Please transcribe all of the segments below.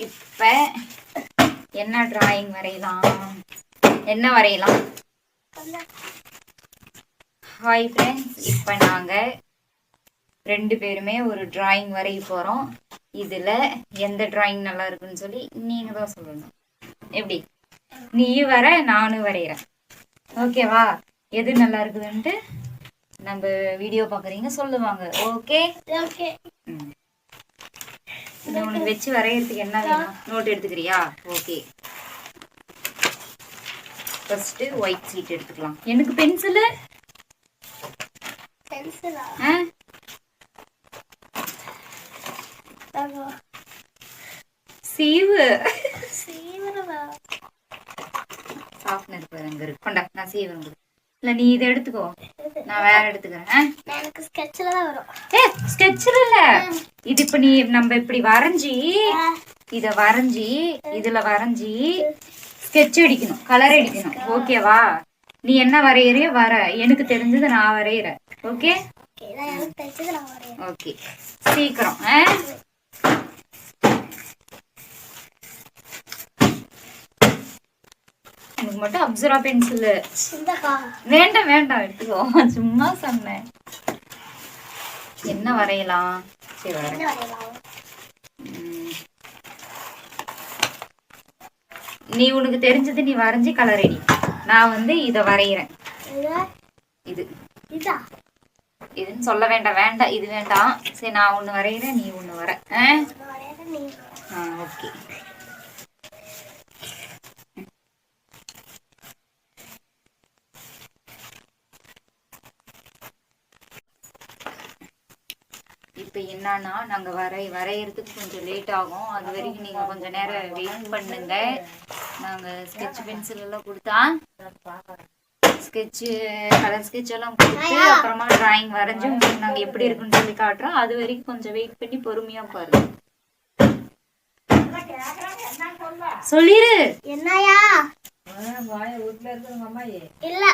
இப்ப என்ன டிராயிங் வரையலாம்? என்ன வரையலாம்? ஹாய் ஃப்ரெண்ட்ஸ், இப்போ நாங்கள் 2 பேருமே ஒரு டிராயிங் வரைய போகிறோம். இதில் எந்த டிராயிங் நல்லா இருக்குன்னு சொல்லி நீங்கள் தான் சொல்லணும். எப்படி? நீயும் வர, நானும் வரைகிறேன். ஓகேவா? எது நல்லா இருக்குதுன்ட்டு நம்ம வீடியோ பார்க்குறீங்க சொல்லுவாங்க. Okay okay. இது உனக்கு வச்சு வரைகிறதுக்கு என்ன வேணும்? நோட் எடுத்துக்கிறியா? ஓகே. ஃபர்ஸ்ட் ஒயிட் ஷீட் எடுத்துக்கலாம். எனக்கு பென்சிலு சீவு சாஃப்ட்னர் பாரு அங்க இருக்கு. கொண்டா, நான் சீவுறேன். இல்ல நீ இதை எடுத்துக்கோ, நான் வேற எடுத்துக்கிறேன். எனக்கு ஸ்கெட்ச்ல தான் வரும். ஸ்கெட்ச்ல இல்ல, இது இப்ப நீ நம்ம இப்படி வரைஞ்சி இத வரைஞ்சி இதுல வரைஞ்சி ஸ்கெட்ச் அடிக்கணும், கலர் அடிக்கணும். ஓகேவா? நீ என்ன வரையறியோ வர, எனக்கு தெரிஞ்சது நான் வரையறேன். Okay okay. சீக்கிரம். எனக்கு மட்டும் அப்சரா பென்சில் வேண்டாம் வேண்டாம், எடுத்துக்கோ. சும்மா சொன்னேன். என்ன வரையலாம்? சரி வரையலாம். நீ உனக்கு தெரிஞ்சது நீ வரைஞ்சி கலர் அடி. நான் வந்து இத வரையறேன். இது இதுன்னு சொல்ல வேண்டாம், வேண்டாம் இது வேண்டாம். சரி, நான் ஒண்ணு வரையறேன், நீ ஒண்ணு வர. ஓகே. இப்போ என்னன்னா, நாங்கள் வரைகிறதுக்கு கொஞ்சம் லேட் ஆகும். அது வரைக்கும் நீங்கள் கொஞ்சம் நேரம் வெயிட் பண்ணுங்க. நாங்கள் ஸ்கெட்ச் பென்சில் எல்லாம் கொடுத்தா ஸ்கெட்சு கலர் ஸ்கெட்ச் எல்லாம் கொடுத்து அப்புறமா டிராயிங் வரைஞ்சி உங்களுக்கு நாங்கள் எப்படி இருக்குன்னு சொல்லி காட்டுறோம். அது வரைக்கும் கொஞ்சம் வெயிட் பண்ணி பொறுமையாக பாருங்க. சொல்லிரு. என்னையா? இல்ல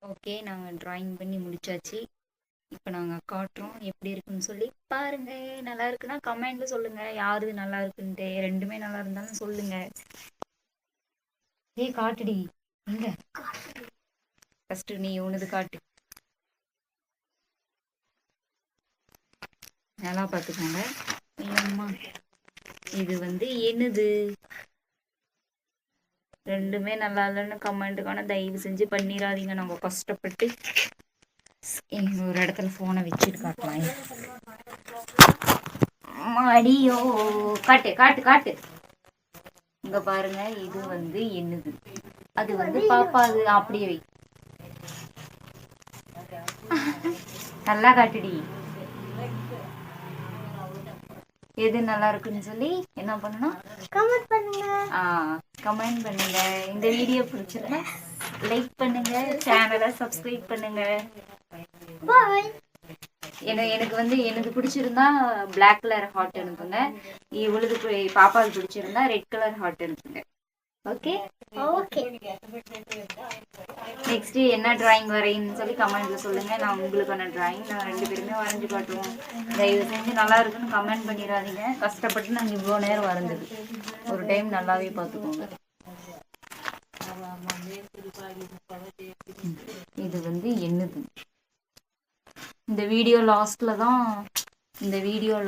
ஓகே, நாங்கள் டிராயிங் பண்ணி முடிச்சாச்சு. இப்போ நாங்கள் காட்டுறோம் எப்படி இருக்குன்னு சொல்லி பாருங்க. நல்லா இருக்குன்னா கமெண்ட்ல சொல்லுங்க யாருது நல்லா இருக்குன்ட்டு. ரெண்டுமே நல்லா இருந்தாலும் சொல்லுங்க. ஏய் காட்டுடி, எங்க ஃபர்ஸ்ட் நீ உனது காட்டு. நல்லா பார்த்துக்கோங்க. அம்மா இது வந்து என்னது, ரெண்டுமே நல்லா இல்லைன்னு கமெண்ட்டுக்கான தயவு செஞ்சு பண்ணிடாதீங்க. நாங்கள் கஷ்டப்பட்டு இங்க ஒரு இடத்துல ஃபோனை வச்சுட்டு காட்டலாம். அடியோ, காட்டு காட்டு காட்டு. இங்க பாருங்க, இது வந்து என்னது, அது வந்து பாப்பா. அது அப்படியே வை, நல்லா காட்டுடி. எது நல்லா இருக்குன்னு சொல்லி என்ன பண்ணணும், கமெண்ட் பண்ணுங்க. கமெண்ட் பண்ணுங்க. இந்த வீடியோ பிடிச்சிருந்தா லைக் பண்ணுங்க, சேனலை சப்ஸ்கிரைப் பண்ணுங்க. பாய். எனக்கு வந்து எனக்கு பிடிச்சிருந்தா பிளாக் கலர் ஹார்ட் அனுப்புங்க. இவளுக்கு பாப்பாவுக்கு பிடிச்சிருந்தா ரெட் கலர் ஹார்ட் அனுப்புங்க. Okay okay. நெக்ஸ்ட் என்ன டிராயிங் வரைன்னு சொல்லி கமெண்ட்ல சொல்லுங்க. நான் உங்களுக்கான டிராயிங் நான் ரெண்டு பேருமே வரைஞ்சு காட்டுவோம். தயவு செஞ்சு நல்லா இருக்குன்னு கமெண்ட் பண்ணிடாதீங்க. கஷ்டப்பட்டு நாங்கள் இவ்வளோ நேரம் வரைஞ்சது. ஒரு டைம் நல்லாவே பார்த்துக்கோங்க. இது வந்து என்னது, இந்த வீடியோ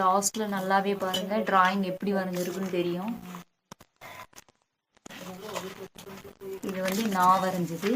லாஸ்ட்ல நல்லாவே பாருங்க. டிராயிங் எப்படி வரைஞ்சிருக்குன்னு தெரியும். இது வந்து நான் வரைஞ்சது.